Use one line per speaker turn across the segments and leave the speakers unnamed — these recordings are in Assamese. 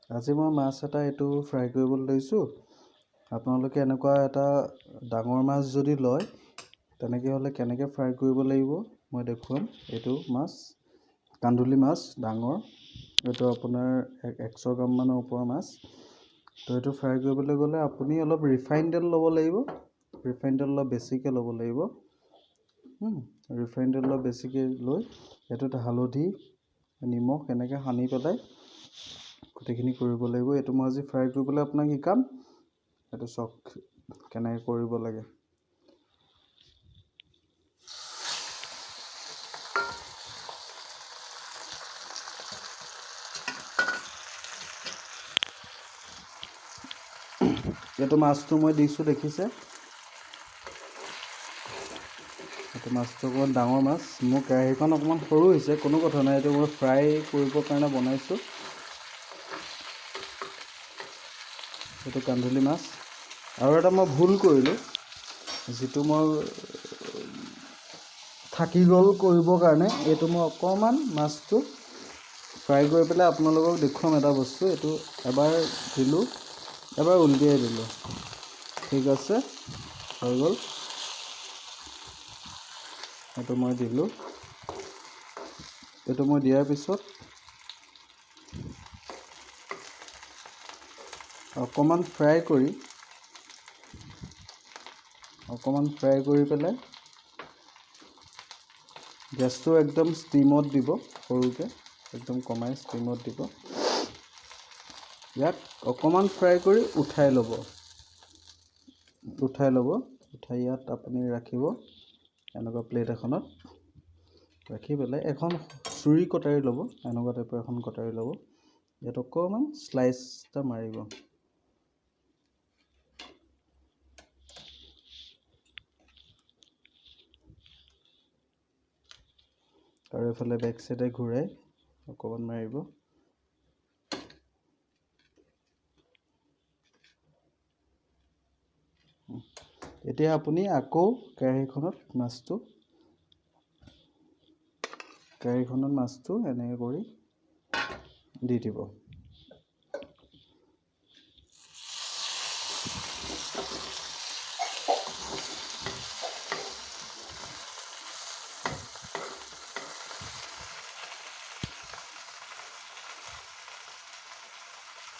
আজি মই মাছ এটা এইটো ফ্ৰাই কৰিবলৈ লৈছোঁ। আপোনালোকে এনেকুৱা এটা ডাঙৰ মাছ যদি লয় তেনেকৈ হ'লে কেনেকৈ ফ্ৰাই কৰিব লাগিব মই দেখুৱাম। এইটো মাছ কান্ধুলি মাছ ডাঙৰ, এইটো আপোনাৰ 100 গ্ৰামমানৰ ওপৰৰ মাছ। তো এইটো ফ্ৰাই কৰিবলৈ গ'লে আপুনি অলপ ৰিফাইন তেল ল'ব লাগিব। ৰিফাইন তেল অলপ বেছিকৈ ল'ব লাগিব। ৰিফাইন তেল অলপ বেছিকৈ লৈ এইটোত হালধি নিমখ এনেকৈ সানি পেলাই গোটেইখিনি কৰিব লাগিব। এইটো মই আজি ফ্ৰাই কৰিবলৈ আপোনাক শিকাম। এইটো চাওক কেনেকৈ কৰিব লাগে। এইটো মাছটো মই দিছোঁ দেখিছে। এইটো মাছটো অকণমান ডাঙৰ মাছ। মোৰ কেৰাহীখন অকণমান সৰু হৈছে, কোনো কথা নাই। এইটো মই ফ্ৰাই কৰিবৰ কাৰণে বনাইছোঁ। এইটো কান্ধুলি মাছ। আৰু এটা মই ভুল কৰিলোঁ, যিটো মই থাকি গ'ল কৰিবৰ কাৰণে। এইটো মই অকণমান মাছটো ফ্ৰাই কৰি পেলাই আপোনালোকক দেখুৱাম এটা বস্তু। এইটো এবাৰ দিলোঁ, এবাৰ উলটিয়াই দিলোঁ। ঠিক আছে, হৈ গ'ল। এইটো মই দিলোঁ। এইটো মই দিয়াৰ পিছত অকণমান ফ্ৰাই কৰি পেলাই গেছটো একদম ষ্টিমত দিব, সৰুকৈ একদম কমাই ষ্টিমত দিব। ইয়াক অকণমান ফ্ৰাই কৰি উঠাই ল'ব। উঠাই ইয়াত আপুনি ৰাখিব এনেকুৱা প্লেট এখনত। ৰাখি পেলাই এখন চুৰি কটাৰী ল'ব, এনেকুৱা টাইপৰ এখন কটাৰী ল'ব। ইয়াত অকণমান শ্লাইচ এটা মাৰিব। আৰু এইফালে বেক চাইডে ঘূৰাই অকণমান মাৰিব। এতিয়া আপুনি আকৌ কেৰাহীখনত মাছটো এনেকৈ কৰি দি দিব।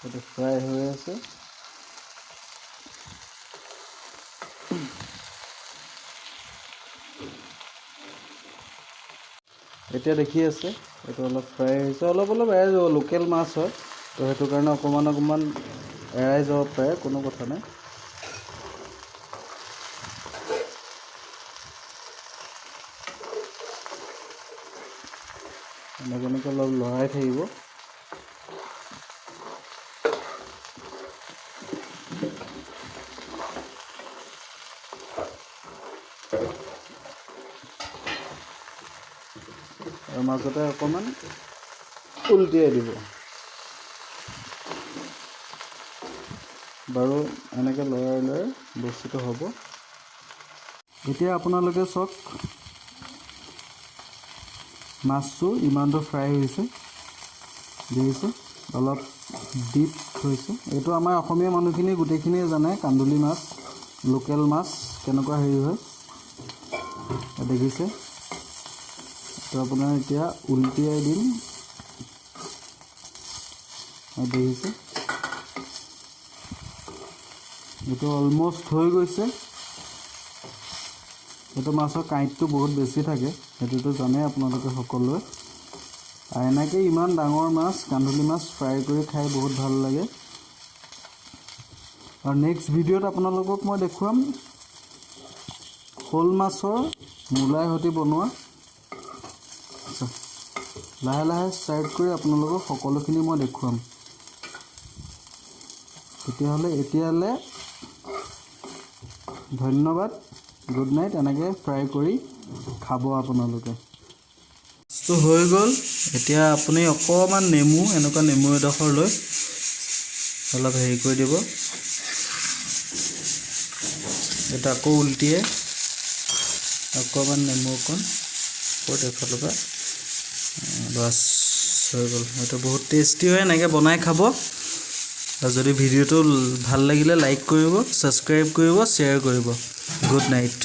এইটো ফ্ৰাই হৈ আছে। এতিয়া দেখি আছে এইটো অলপ ফ্ৰাই হৈছে, অলপ এৰাই যাব। লোকেল মাছ হয় তো সেইটো কাৰণে অকণমান এৰাই যাব পাৰে, কোনো কথা নাই। এনেকৈ অলপ লৰাই থাকিব। আৰু মাজতে অকণমান উলটিয়াই দিব। বাৰু এনেকৈ লৰাই বস্তুটো হ'ব। এতিয়া আপোনালোকে চাওক মাছটো ইমানটো ফ্ৰাই হৈছে, দেখিছে অলপ ডিপ হৈছে। এইটো আমাৰ অসমীয়া মানুহখিনি গোটেইখিনিয়ে জানে কান্ধুলি মাছ, লোকেল মাছ কেনেকুৱা হেৰি হয় দেখিছে। তো আপোনাৰ এতিয়া উলটিয়াই দিম। দেখিছে এইটো অলমষ্ট হৈ গৈছে। এইটো মাছৰ কাঁইটটো বহুত বেছি থাকে, সেইটোতো জানে আপোনালোকে সকলোৱে। আৰু এনেকৈ ইমান ডাঙৰ মাছ কান্ধুলি মাছ ফ্ৰাই কৰি খাই বহুত ভাল লাগে। আৰু নেক্সট ভিডিঅ'ত আপোনালোকক মই দেখুৱাম শ'ল মাছৰ মূলাই সৈতে বনোৱা। লাহে ষ্টাৰ্ট কৰি আপোনালোকক সকলোখিনি মই দেখুৱাম। তেতিয়াহ'লে এতিয়ালৈ ধন্যবাদ, গুড নাইট। এনেকৈ ফ্ৰাই কৰি খাব আপোনালোকে। মাছটো হৈ গ'ল। এতিয়া আপুনি অকণমান এনেকুৱা নেমু এডোখৰ লৈ অলপ হেৰি কৰি দিব। এটা আকৌ উলটিয়ে অকণমান নেমু অকণ ওপৰত এফালৰ পৰা বাছ হৈ গ'ল। এইটো বহুত টেষ্টি হয়, এনেকৈ বনাই খাব। আৰু যদি ভিডিঅ'টো ভাল লাগিলে লাইক কৰিব, ছাবস্ক্ৰাইব কৰিব, শ্বেয়াৰ কৰিব। Good night.